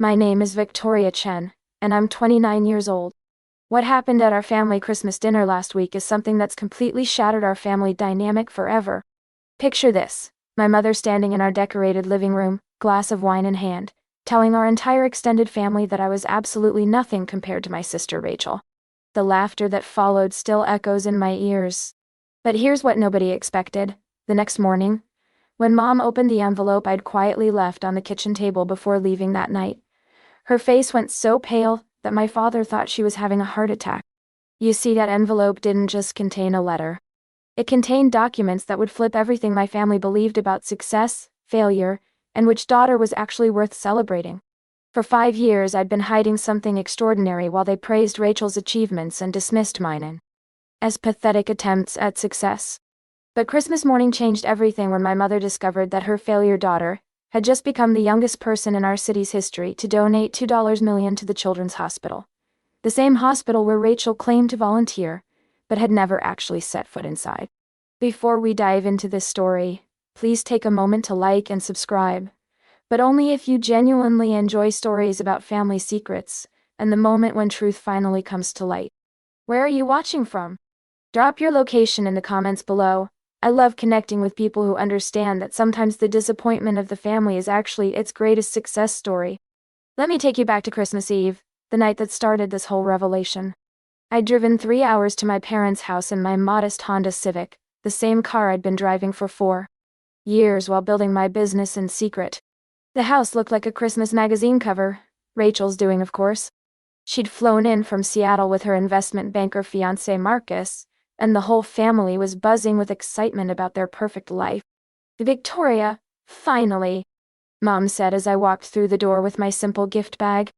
My name is Victoria Chen, and I'm 29 years old. What happened at our family Christmas dinner last week is something that's completely shattered our family dynamic forever. Picture this: my mother standing in our decorated living room, glass of wine in hand, telling our entire extended family that I was absolutely nothing compared to my sister Rachel. The laughter that followed still echoes in my ears. But here's what nobody expected. The next morning, when Mom opened the envelope I'd quietly left on the kitchen table before leaving that night, her face went so pale that my father thought she was having a heart attack. You see, that envelope didn't just contain a letter. It contained documents that would flip everything my family believed about success, failure, and which daughter was actually worth celebrating. For 5 years I'd been hiding something extraordinary while they praised Rachel's achievements and dismissed mine as pathetic attempts at success. But Christmas morning changed everything when my mother discovered that her failure daughter had just become the youngest person in our city's history to donate $2 million to the Children's Hospital. The same hospital where Rachel claimed to volunteer, but had never actually set foot inside. Before we dive into this story, please take a moment to like and subscribe, but only if you genuinely enjoy stories about family secrets and the moment when truth finally comes to light. Where are you watching from? Drop your location in the comments below. I love connecting with people who understand that sometimes the disappointment of the family is actually its greatest success story. Let me take you back to Christmas Eve, the night that started this whole revelation. I'd driven 3 hours to my parents' house in my modest Honda Civic, the same car I'd been driving for 4 years while building my business in secret. The house looked like a Christmas magazine cover, Rachel's doing, of course. She'd flown in from Seattle with her investment banker fiancé Marcus, and the whole family was buzzing with excitement about their perfect life. "Victoria, finally," Mom said as I walked through the door with my simple gift bag.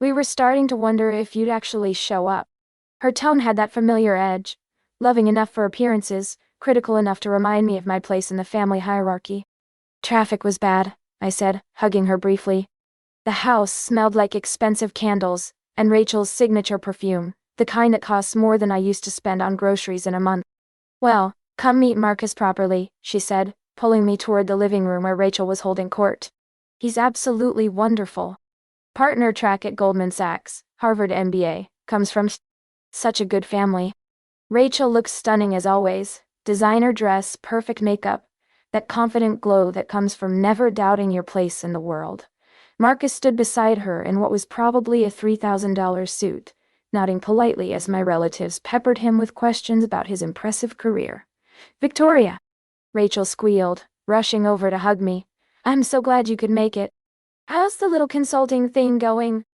"We were starting to wonder if you'd actually show up." Her tone had that familiar edge, loving enough for appearances, critical enough to remind me of my place in the family hierarchy. "Traffic was bad," I said, hugging her briefly. The house smelled like expensive candles, and Rachel's signature perfume, the kind that costs more than I used to spend on groceries in a month. "Well, come meet Marcus properly," she said, pulling me toward the living room where Rachel was holding court. "He's absolutely wonderful. Partner track at Goldman Sachs, Harvard MBA, comes from such a good family." Rachel looks stunning as always, designer dress, perfect makeup, that confident glow that comes from never doubting your place in the world. Marcus stood beside her in what was probably a $3,000 suit, nodding politely as my relatives peppered him with questions about his impressive career. "Victoria," Rachel squealed, rushing over to hug me. "I'm so glad you could make it. How's the little consulting thing going?"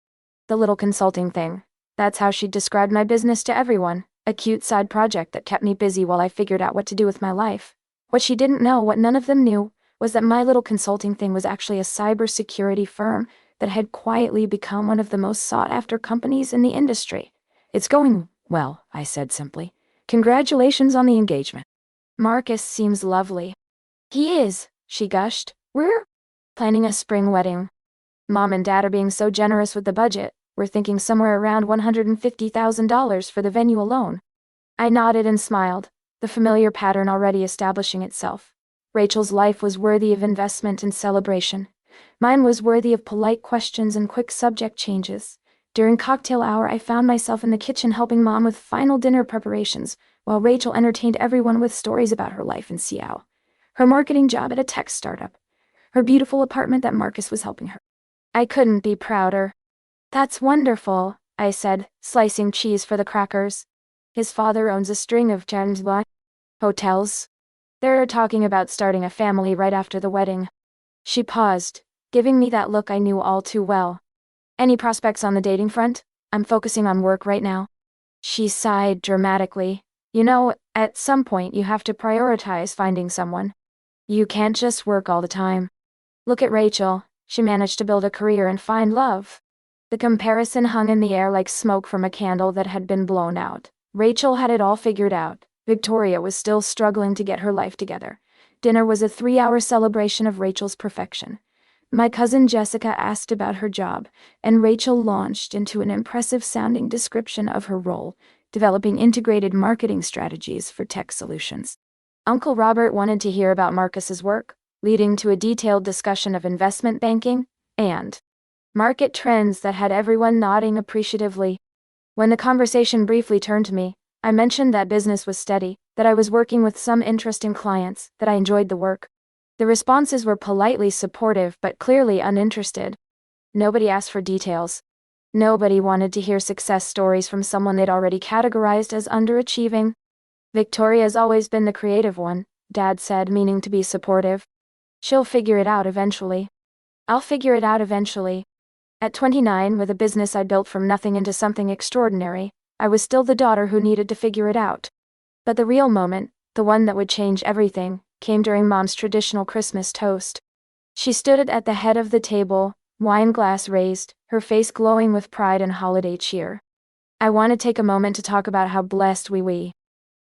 The little consulting thing. That's how she described my business to everyone, a cute side project that kept me busy while I figured out what to do with my life. What she didn't know, what none of them knew, was that my little consulting thing was actually a cybersecurity firm that had quietly become one of the most sought-after companies in the industry. "It's going well," I said simply. "Congratulations on the engagement." "Marcus seems lovely." "He is," she gushed. "We're planning a spring wedding. Mom and Dad are being so generous with the budget. We're thinking somewhere around $150,000 for the venue alone." I nodded and smiled, the familiar pattern already establishing itself. Rachel's life was worthy of investment and celebration. Mine was worthy of polite questions and quick subject changes. During cocktail hour, I found myself in the kitchen helping Mom with final dinner preparations, while Rachel entertained everyone with stories about her life in Seattle, her marketing job at a tech startup, her beautiful apartment that Marcus was helping her. I couldn't be prouder. "That's wonderful," I said, slicing cheese for the crackers. "His father owns a string of James Bond hotels. They're talking about starting a family right after the wedding." She paused, giving me that look I knew all too well. "Any prospects on the dating front? I'm focusing on work right now." She sighed dramatically. "You know, at some point you have to prioritize finding someone. You can't just work all the time. Look at Rachel, she managed to build a career and find love." The comparison hung in the air like smoke from a candle that had been blown out. Rachel had it all figured out. Victoria was still struggling to get her life together. Dinner was a 3-hour celebration of Rachel's perfection. My cousin Jessica asked about her job, and Rachel launched into an impressive-sounding description of her role, developing integrated marketing strategies for tech solutions. Uncle Robert wanted to hear about Marcus's work, leading to a detailed discussion of investment banking, and Market trends that had everyone nodding appreciatively. When the conversation briefly turned to me, I mentioned that business was steady, that I was working with some interesting clients, that I enjoyed the work. The responses were politely supportive but clearly uninterested. Nobody asked for details. Nobody wanted to hear success stories from someone they'd already categorized as underachieving. Victoria's always been the creative one, Dad said, meaning to be supportive. She'll figure it out eventually. I'll figure it out eventually. At 29, with a business I built from nothing into something extraordinary, I was still the daughter who needed to figure it out. But the real moment, the one that would change everything, came during Mom's traditional Christmas toast. She stood at the head of the table, wine glass raised, her face glowing with pride and holiday cheer. I want to take a moment to talk about how blessed we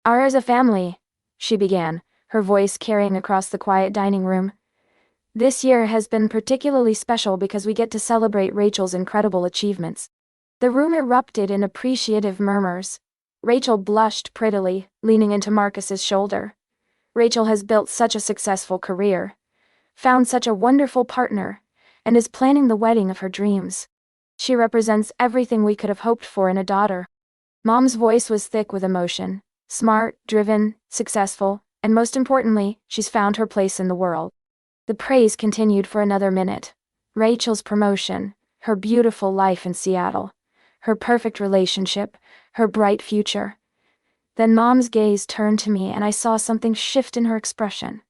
are as a family, she began, her voice carrying across the quiet dining room. This year has been particularly special because we get to celebrate Rachel's incredible achievements. The room erupted in appreciative murmurs. Rachel blushed prettily, leaning into Marcus's shoulder. Rachel has built such a successful career, found such a wonderful partner, and is planning the wedding of her dreams. She represents everything we could have hoped for in a daughter. Mom's voice was thick with emotion. Smart, driven, successful, and most importantly, she's found her place in the world. The praise continued for another minute. Rachel's promotion, her beautiful life in Seattle, her perfect relationship, her bright future. Then Mom's gaze turned to me and I saw something shift in her expression.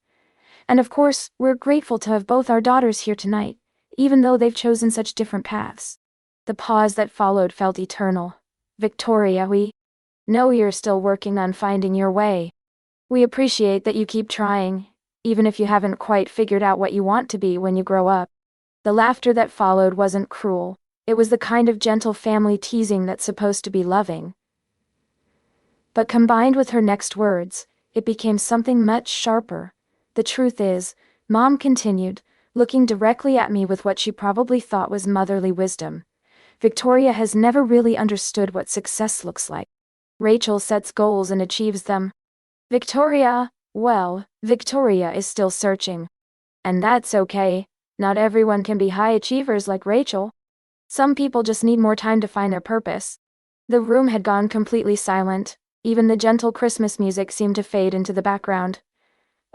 And of course, we're grateful to have both our daughters here tonight, even though they've chosen such different paths. The pause that followed felt eternal. Victoria, we know you're still working on finding your way. We appreciate that you keep trying, even if you haven't quite figured out what you want to be when you grow up. The laughter that followed wasn't cruel. It was the kind of gentle family teasing that's supposed to be loving. But combined with her next words, it became something much sharper. The truth is, Mom continued, looking directly at me with what she probably thought was motherly wisdom. Victoria has never really understood what success looks like. Rachel sets goals and achieves them. Victoria is still searching. And that's okay. Not everyone can be high achievers like Rachel. Some people just need more time to find their purpose. The room had gone completely silent. Even the gentle Christmas music seemed to fade into the background.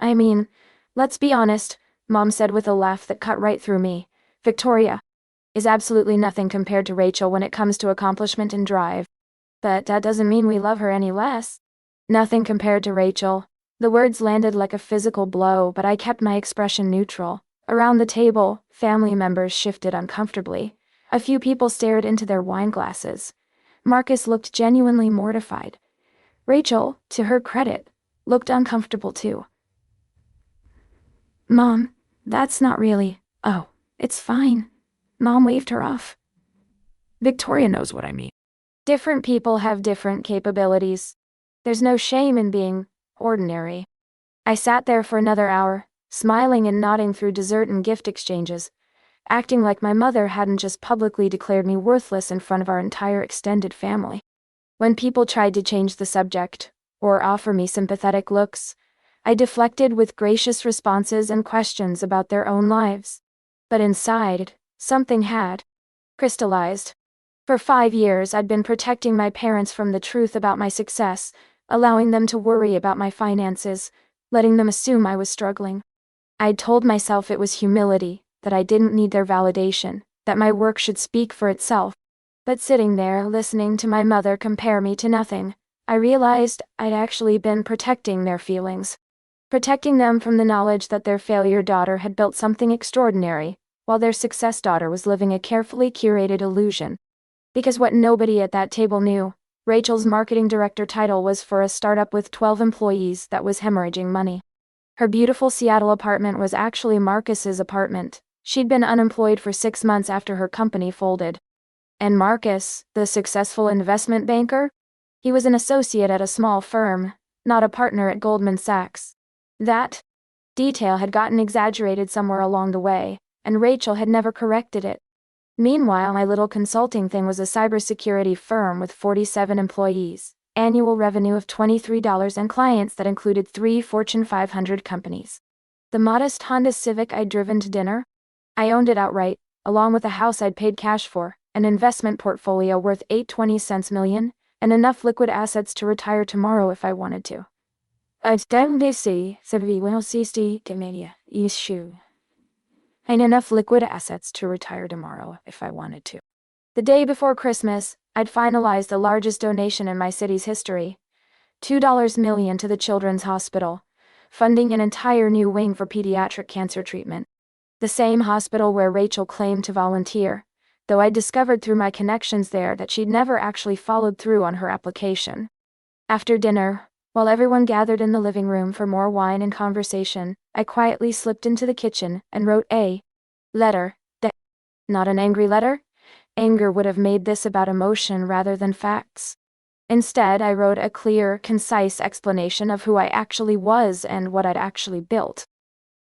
I mean, let's be honest, Mom said with a laugh that cut right through me. Victoria is absolutely nothing compared to Rachel when it comes to accomplishment and drive. But that doesn't mean we love her any less. Nothing compared to Rachel. The words landed like a physical blow, but I kept my expression neutral. Around the table, family members shifted uncomfortably. A few people stared into their wine glasses. Marcus looked genuinely mortified. Rachel, to her credit, looked uncomfortable too. Mom, that's not really. Oh, it's fine. Mom waved her off. Victoria knows what I mean. Different people have different capabilities. There's no shame in being ordinary. I sat there for another hour, smiling and nodding through dessert and gift exchanges, acting like my mother hadn't just publicly declared me worthless in front of our entire extended family. When people tried to change the subject, or offer me sympathetic looks, I deflected with gracious responses and questions about their own lives. But inside, something had crystallized. For 5 years I'd been protecting my parents from the truth about my success, allowing them to worry about my finances, letting them assume I was struggling. I'd told myself it was humility, that I didn't need their validation, that my work should speak for itself. But sitting there, listening to my mother compare me to nothing, I realized I'd actually been protecting their feelings. Protecting them from the knowledge that their failure daughter had built something extraordinary, while their success daughter was living a carefully curated illusion. Because what nobody at that table knew, Rachel's marketing director title was for a startup with 12 employees that was hemorrhaging money. Her beautiful Seattle apartment was actually Marcus's apartment. She'd been unemployed for 6 months after her company folded. And Marcus, the successful investment banker? He was an associate at a small firm, not a partner at Goldman Sachs. That detail had gotten exaggerated somewhere along the way, and Rachel had never corrected it. Meanwhile, my little consulting thing was a cybersecurity firm with 47 employees, annual revenue of $23 and clients that included 3 Fortune 500 companies. The modest Honda Civic I'd driven to dinner? I owned it outright, along with a house I'd paid cash for, an investment portfolio worth 820 million, and enough liquid assets to retire tomorrow if I wanted to. And enough liquid assets to retire tomorrow if I wanted to. The day before Christmas, I'd finalized the largest donation in my city's history. $2 million to the Children's Hospital, funding an entire new wing for pediatric cancer treatment. The same hospital where Rachel claimed to volunteer, though I'd discovered through my connections there that she'd never actually followed through on her application. After dinner, while everyone gathered in the living room for more wine and conversation, I quietly slipped into the kitchen and wrote a letter. Not an angry letter. Anger would have made this about emotion rather than facts. Instead, I wrote a clear, concise explanation of who I actually was and what I'd actually built.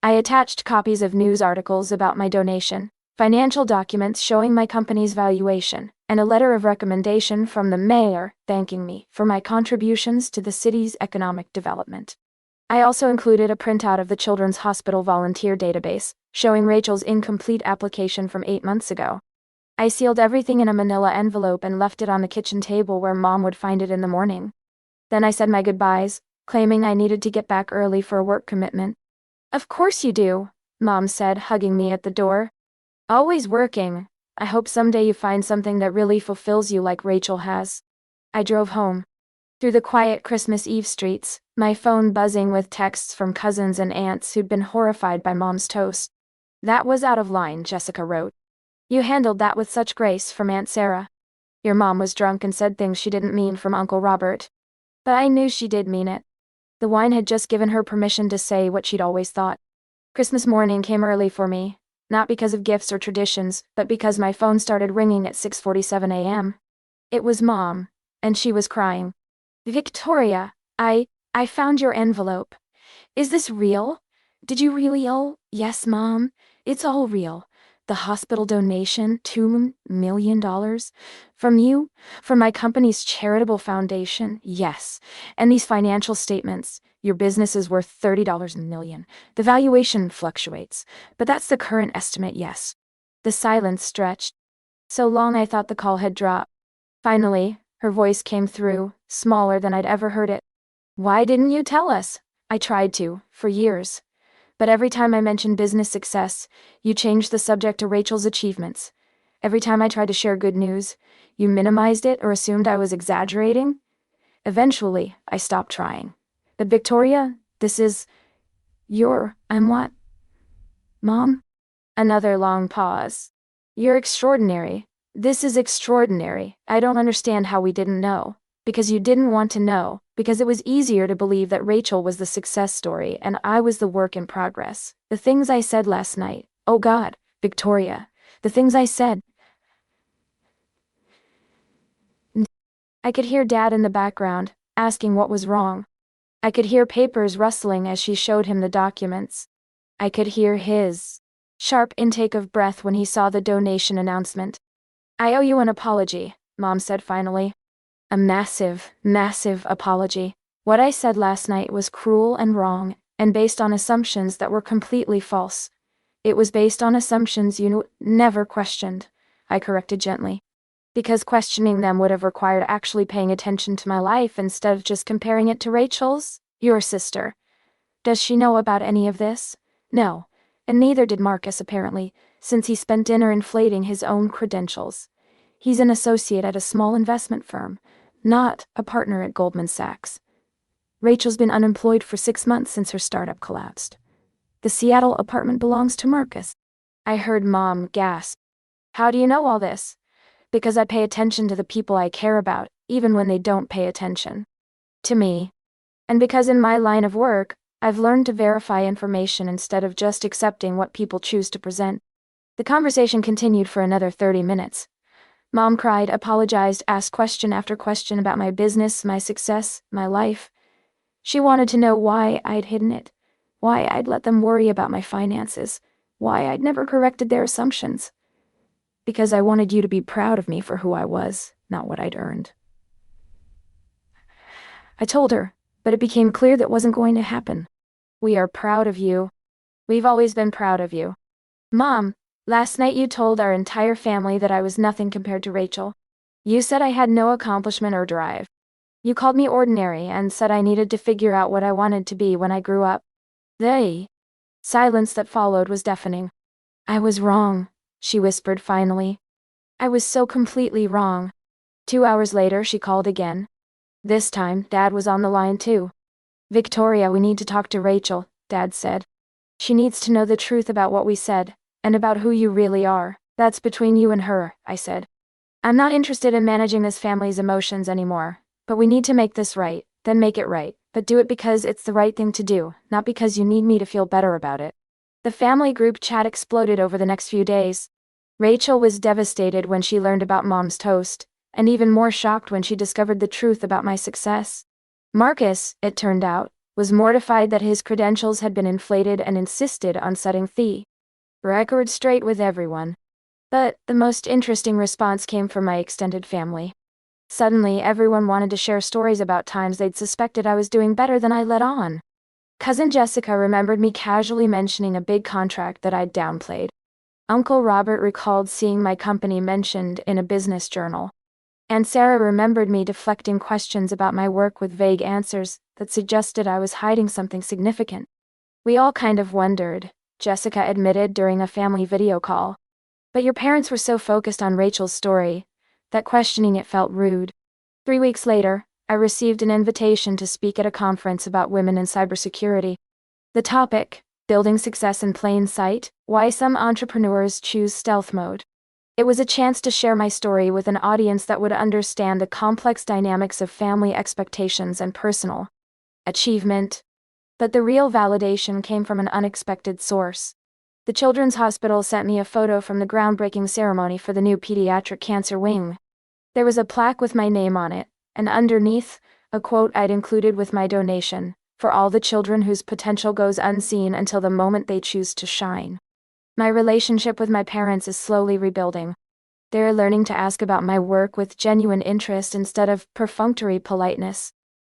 I attached copies of news articles about my donation, financial documents showing my company's valuation, and a letter of recommendation from the mayor thanking me for my contributions to the city's economic development. I also included a printout of the Children's Hospital volunteer database, showing Rachel's incomplete application from 8 months ago. I sealed everything in a manila envelope and left it on the kitchen table where Mom would find it in the morning. Then I said my goodbyes, claiming I needed to get back early for a work commitment. "Of course you do," Mom said, hugging me at the door. "Always working. I hope someday you find something that really fulfills you like Rachel has." I drove home. Through the quiet Christmas Eve streets, my phone buzzing with texts from cousins and aunts who'd been horrified by Mom's toast. "That was out of line," Jessica wrote. "You handled that with such grace," from Aunt Sarah. "Your mom was drunk and said things she didn't mean," from Uncle Robert. But I knew she did mean it. The wine had just given her permission to say what she'd always thought. Christmas morning came early for me, not because of gifts or traditions, but because my phone started ringing at 6:47 a.m. It was Mom, and she was crying. "Victoria, I found your envelope. Is this real? Did you really?" "Oh, yes, Mom. It's all real. The hospital donation, $2 million? From you? From my company's charitable foundation? Yes. And these financial statements. Your business is worth $30 million. The valuation fluctuates, but that's the current estimate, yes." The silence stretched. So long I thought the call had dropped. Finally, her voice came through, smaller than I'd ever heard it. "Why didn't you tell us?" "I tried to, for years. But every time I mentioned business success, you changed the subject to Rachel's achievements. Every time I tried to share good news, you minimized it or assumed I was exaggerating. Eventually, I stopped trying. But Victoria, this is... I'm what? Mom?" Another long pause. "You're extraordinary. This is extraordinary. I don't understand how we didn't know. Because you didn't want to know, because it was easier to believe that Rachel was the success story and I was the work in progress. The things I said last night, oh God, Victoria, the things I said." I could hear Dad in the background, asking what was wrong. I could hear papers rustling as she showed him the documents. I could hear his sharp intake of breath when he saw the donation announcement. "I owe you an apology," Mom said finally. A massive, massive apology. What I said last night was cruel and wrong, and based on assumptions that were completely false. It was based on assumptions you never questioned, I corrected gently. Because questioning them would have required actually paying attention to my life instead of just comparing it to Rachel's. "Your sister. Does she know about any of this?" "No. And neither did Marcus apparently, since he spent dinner inflating his own credentials. He's an associate at a small investment firm, not a partner at Goldman Sachs. Rachel's been unemployed for 6 months since her startup collapsed. The Seattle apartment belongs to Marcus." I heard Mom gasp. "How do you know all this?" "Because I pay attention to the people I care about, even when they don't pay attention to me. And because in my line of work, I've learned to verify information instead of just accepting what people choose to present." The conversation continued for another 30 minutes. Mom cried, apologized, asked question after question about my business, my success, my life. She wanted to know why I'd hidden it, why I'd let them worry about my finances, why I'd never corrected their assumptions. "Because I wanted you to be proud of me for who I was, not what I'd earned." I told her, but it became clear that wasn't going to happen. "We are proud of you. We've always been proud of you." "Mom, Last night you told our entire family that I was nothing compared to Rachel. You said I had no accomplishment or drive. You called me ordinary and said I needed to figure out what I wanted to be when I grew up. The silence that followed was deafening. I was wrong, she whispered finally. I was so completely wrong. 2 hours later she called again. This time, Dad was on the line too. Victoria, we need to talk to Rachel, Dad said. She needs to know the truth about what we said, and about who you really are. That's between you and her, I said. I'm not interested in managing this family's emotions anymore, but we need to make this right, then make it right, but do it because it's the right thing to do, not because you need me to feel better about it. The family group chat exploded over the next few days. Rachel was devastated when she learned about Mom's toast, and even more shocked when she discovered the truth about my success. Marcus, it turned out, was mortified that his credentials had been inflated and insisted on setting the record straight with everyone. But the most interesting response came from my extended family. Suddenly, everyone wanted to share stories about times they'd suspected I was doing better than I let on. Cousin Jessica remembered me casually mentioning a big contract that I'd downplayed. Uncle Robert recalled seeing my company mentioned in a business journal. And Sarah remembered me deflecting questions about my work with vague answers that suggested I was hiding something significant. We all kind of wondered, Jessica admitted during a family video call. But your parents were so focused on Rachel's story that questioning it felt rude. 3 weeks later, I received an invitation to speak at a conference about women in cybersecurity. The topic, Building Success in Plain Sight, Why Some Entrepreneurs Choose Stealth Mode. It was a chance to share my story with an audience that would understand the complex dynamics of family expectations and personal achievement. But the real validation came from an unexpected source. The Children's Hospital sent me a photo from the groundbreaking ceremony for the new pediatric cancer wing. There was a plaque with my name on it, and underneath, a quote I'd included with my donation, for all the children whose potential goes unseen until the moment they choose to shine. My relationship with my parents is slowly rebuilding. They're learning to ask about my work with genuine interest instead of perfunctory politeness.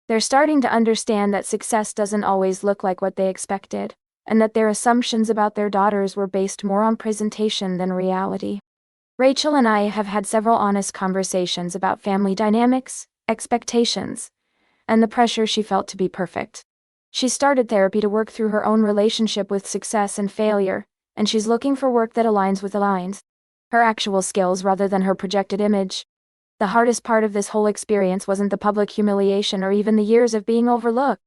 They're starting to understand that success doesn't always look like what they expected, and that their assumptions about their daughters were based more on presentation than reality. Rachel and I have had several honest conversations about family dynamics, expectations, and the pressure she felt to be perfect. She started therapy to work through her own relationship with success and failure, and she's looking for work that aligns with her actual skills rather than her projected image. The hardest part of this whole experience wasn't the public humiliation or even the years of being overlooked.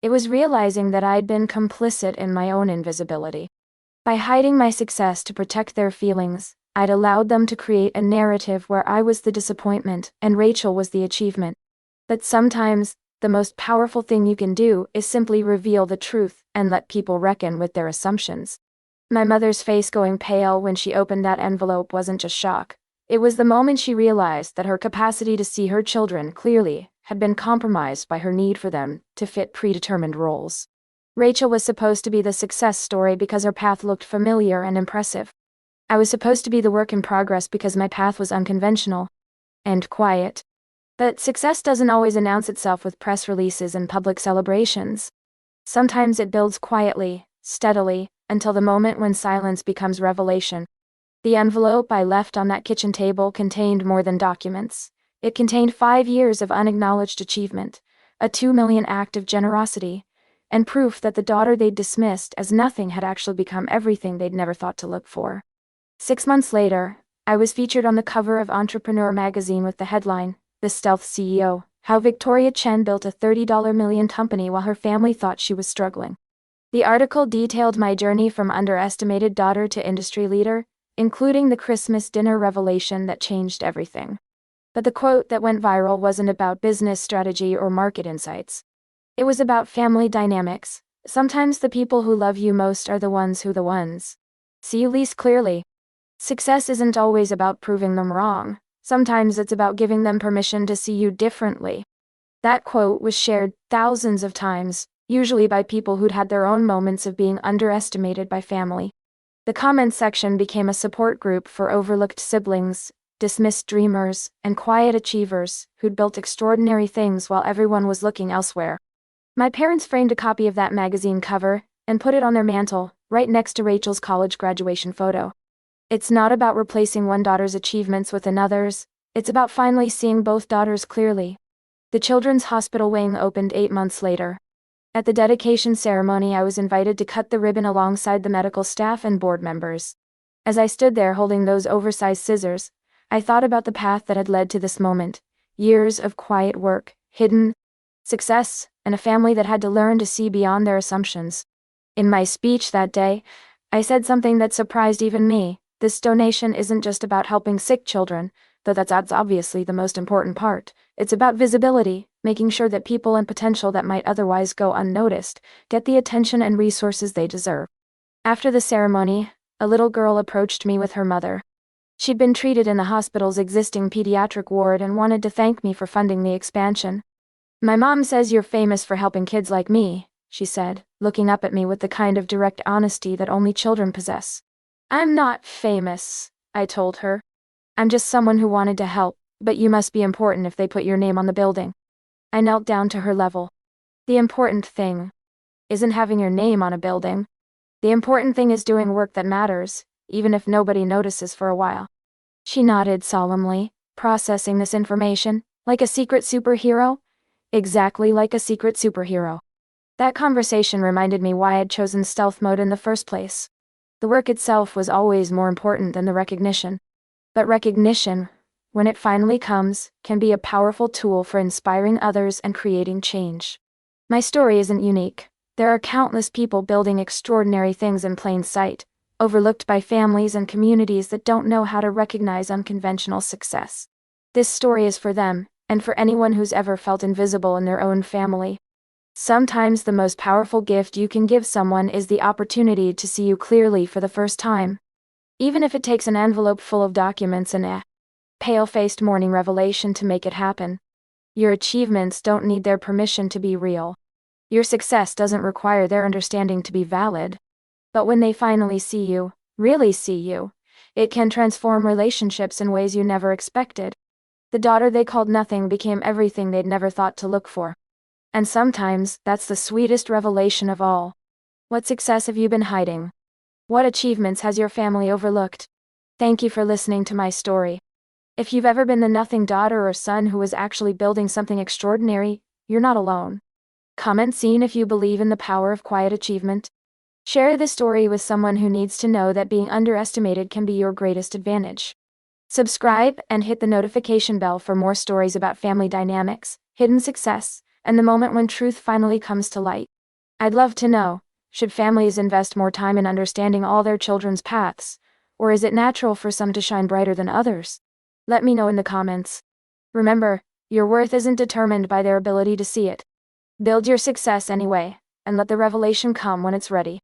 It was realizing that I'd been complicit in my own invisibility. By hiding my success to protect their feelings, I'd allowed them to create a narrative where I was the disappointment and Rachel was the achievement. But sometimes, the most powerful thing you can do is simply reveal the truth and let people reckon with their assumptions. My mother's face going pale when she opened that envelope wasn't just shock. It was the moment she realized that her capacity to see her children clearly had been compromised by her need for them to fit predetermined roles. Rachel was supposed to be the success story because her path looked familiar and impressive. I was supposed to be the work in progress because my path was unconventional and quiet. But success doesn't always announce itself with press releases and public celebrations. Sometimes it builds quietly, steadily, until the moment when silence becomes revelation. The envelope I left on that kitchen table contained more than documents. It contained 5 years of unacknowledged achievement, a $2 million act of generosity, and proof that the daughter they'd dismissed as nothing had actually become everything they'd never thought to look for. 6 months later, I was featured on the cover of Entrepreneur magazine with the headline, The Stealth CEO, How Victoria Chen Built a $30 million company while her family thought she was struggling. The article detailed my journey from underestimated daughter to industry leader, including the Christmas dinner revelation that changed everything. But the quote that went viral wasn't about business strategy or market insights. It was about family dynamics. Sometimes the people who love you most are the ones who see you least clearly. Success isn't always about proving them wrong. Sometimes it's about giving them permission to see you differently. That quote was shared thousands of times, usually by people who'd had their own moments of being underestimated by family. The comments section became a support group for overlooked siblings, dismissed dreamers, and quiet achievers who'd built extraordinary things while everyone was looking elsewhere. My parents framed a copy of that magazine cover and put it on their mantle, right next to Rachel's college graduation photo. It's not about replacing one daughter's achievements with another's, it's about finally seeing both daughters clearly. The children's hospital wing opened 8 months later. At the dedication ceremony, I was invited to cut the ribbon alongside the medical staff and board members. As I stood there holding those oversized scissors, I thought about the path that had led to this moment. Years of quiet work, hidden success, and a family that had to learn to see beyond their assumptions. In my speech that day, I said something that surprised even me. This donation isn't just about helping sick children, though that's obviously the most important part. It's about visibility, making sure that people and potential that might otherwise go unnoticed get the attention and resources they deserve. After the ceremony, a little girl approached me with her mother. She'd been treated in the hospital's existing pediatric ward and wanted to thank me for funding the expansion. "My mom says you're famous for helping kids like me," she said, looking up at me with the kind of direct honesty that only children possess. "I'm not famous," I told her. "I'm just someone who wanted to help, but you must be important if they put your name on the building." I knelt down to her level. "The important thing isn't having your name on a building. The important thing is doing work that matters, even if nobody notices for a while." She nodded solemnly, processing this information, like a secret superhero. Exactly like a secret superhero. That conversation reminded me why I'd chosen stealth mode in the first place. The work itself was always more important than the recognition. But recognition, when it finally comes, can be a powerful tool for inspiring others and creating change. My story isn't unique. There are countless people building extraordinary things in plain sight, overlooked by families and communities that don't know how to recognize unconventional success. This story is for them, and for anyone who's ever felt invisible in their own family. Sometimes the most powerful gift you can give someone is the opportunity to see you clearly for the first time. Even if it takes an envelope full of documents and a pale-faced morning revelation to make it happen. Your achievements don't need their permission to be real. Your success doesn't require their understanding to be valid. But when they finally see you, really see you, it can transform relationships in ways you never expected. The daughter they called nothing became everything they'd never thought to look for. And sometimes, that's the sweetest revelation of all. What success have you been hiding? What achievements has your family overlooked? Thank you for listening to my story. If you've ever been the nothing daughter or son who was actually building something extraordinary, you're not alone. Comment seen if you believe in the power of quiet achievement. Share this story with someone who needs to know that being underestimated can be your greatest advantage. Subscribe and hit the notification bell for more stories about family dynamics, hidden success, and the moment when truth finally comes to light. I'd love to know, should families invest more time in understanding all their children's paths, or is it natural for some to shine brighter than others? Let me know in the comments. Remember, your worth isn't determined by their ability to see it. Build your success anyway, and let the revelation come when it's ready.